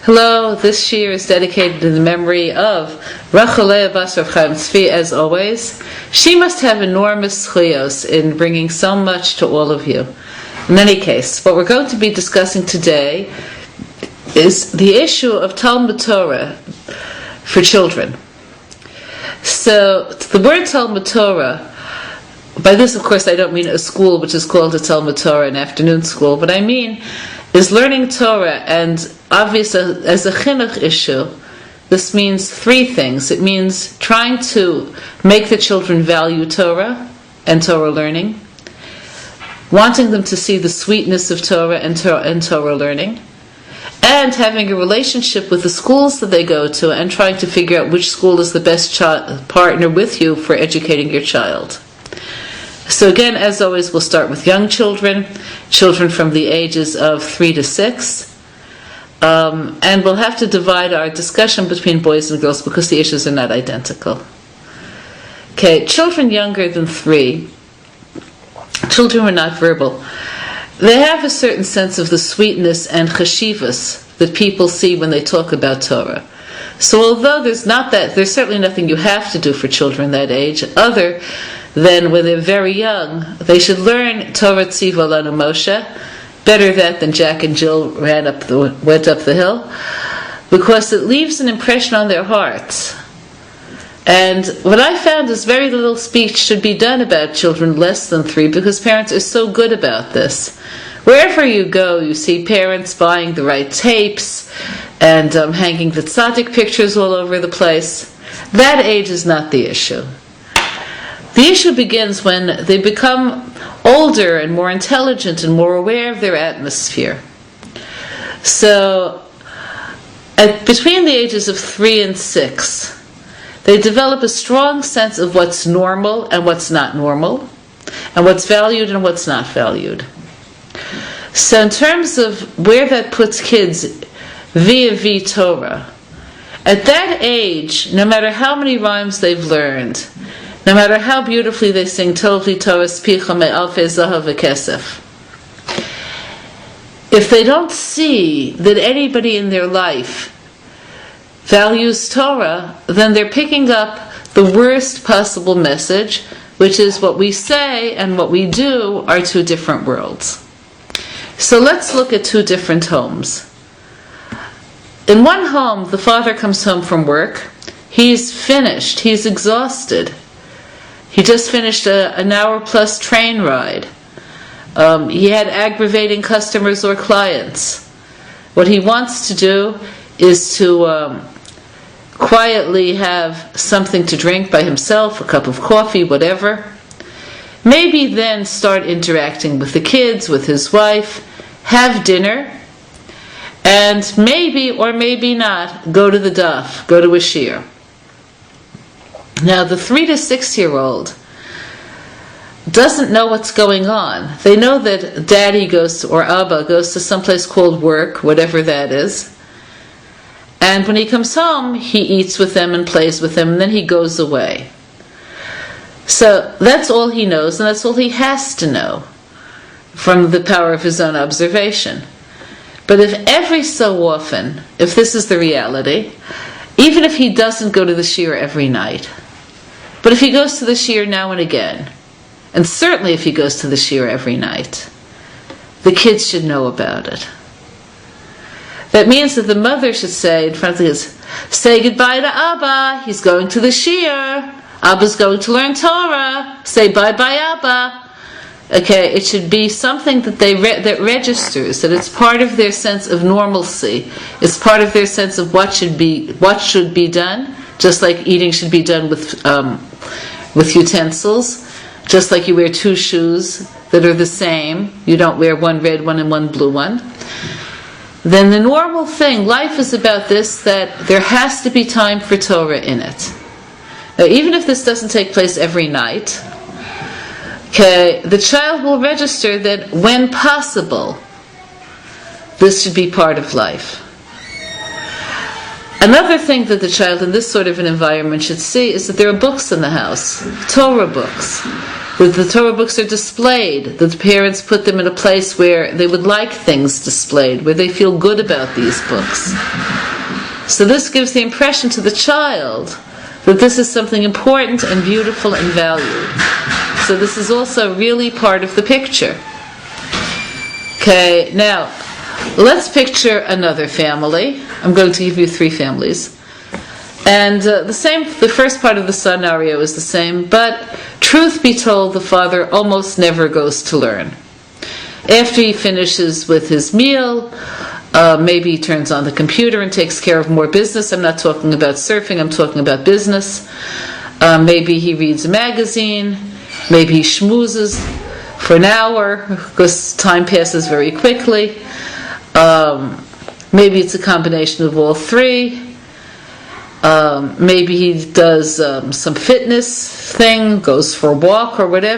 Hello, this year is dedicated to the memory of Rachelea Bas Rav Chaim Tzvi, as always. She must have enormous chuyos in bringing so much to all of you. In any case, what we're going to be discussing today is the issue of Talmud Torah for children. So, the word Talmud Torah, by this, of course, I don't mean a school which is called a Talmud Torah, an afternoon school. What I mean is learning Torah, and obviously as a chinuch issue, this means three things. It means trying to make the children value Torah and Torah learning, wanting them to see the sweetness of Torah and Torah learning, and having a relationship with the schools that they go to and trying to figure out which school is the best partner with you for educating your child. So again, as always, we'll start with young children from the ages of 3 to 6. And we'll have to divide our discussion between boys and girls because the issues are not identical. Okay, children younger than 3, children who are not verbal, they have a certain sense of the sweetness and chashivas that people see when they talk about Torah. So although there's certainly nothing you have to do for children that age, other than when they're very young, they should learn Torah Tziva Lanu Moshe. Better that than Jack and Jill went up the hill, because it leaves an impression on their hearts. And what I found is very little speech should be done about children less than 3, because parents are so good about this. Wherever you go, you see parents buying the right tapes and hanging the tzaddik pictures all over the place. That age is not the issue. The issue begins when they become older and more intelligent and more aware of their atmosphere. So, between the ages of 3 and 6, they develop a strong sense of what's normal and what's not normal, and what's valued and what's not valued. So in terms of where that puts kids vis-a-vis Torah, at that age, no matter how many rhymes they've learned, no matter how beautifully they sing Tovli Torah Spicha Me'alfei Zahav V'Kesef, if they don't see that anybody in their life values Torah, then they're picking up the worst possible message, which is what we say and what we do are two different worlds. So let's look at 2 different homes. In one home, the father comes home from work. He's finished. He's exhausted. He just finished an hour-plus train ride. He had aggravating customers or clients. What he wants to do is to quietly have something to drink by himself, a cup of coffee, whatever. Maybe then start interacting with the kids, with his wife, have dinner, and maybe or maybe not go to the daf, go to a shir. Now, the 3 to 6-year-old doesn't know what's going on. They know that daddy or Abba goes to someplace called work, whatever that is. And when he comes home, he eats with them and plays with them, and then he goes away. So that's all he knows, and that's all he has to know from the power of his own observation. But if every so often, if this is the reality, even if he doesn't go to the shir every night, but if he goes to the shir now and again, and certainly if he goes to the shir every night, the kids should know about it. That means that the mother should say in front of the kids, say goodbye to Abba, he's going to the shir, Abba's going to learn Torah, say bye-bye Abba. Okay, it should be something that that registers, that it's part of their sense of normalcy. It's part of their sense of what should be done, just like eating should be done with utensils, just like you wear 2 shoes that are the same. You don't wear one red one and one blue one. Then the normal thing, life is about this, that there has to be time for Torah in it. Now, even if this doesn't take place every night, okay, the child will register that when possible, this should be part of life. Another thing that the child in this sort of an environment should see is that there are books in the house, Torah books. That the Torah books are displayed, that the parents put them in a place where they would like things displayed, where they feel good about these books. So this gives the impression to the child that this is something important and beautiful and valued. So this is also really part of the picture. Okay, now let's picture another family. I'm going to give you 3 families. And the first part of the scenario is the same, but truth be told, the father almost never goes to learn. After he finishes with his meal, maybe he turns on the computer and takes care of more business. I'm not talking about surfing, I'm talking about business. Maybe he reads a magazine, maybe he schmoozes for an hour, because time passes very quickly. Maybe it's a combination of all 3. Maybe he does some fitness thing, goes for a walk or whatever.